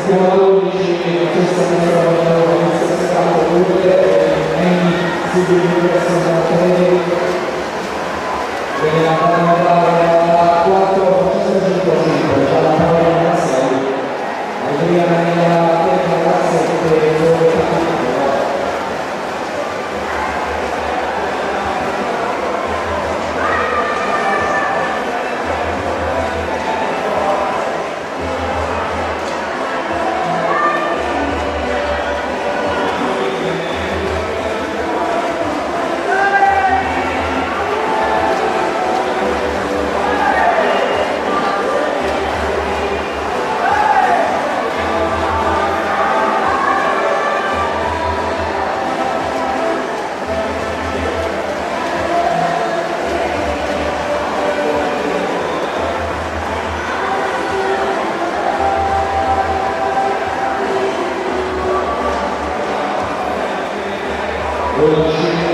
siamo a 12, questa è stata pure, subito viene la parola 4, Francesco 5, c'è la parola 6, Adriana nella terza 7, Buonasera.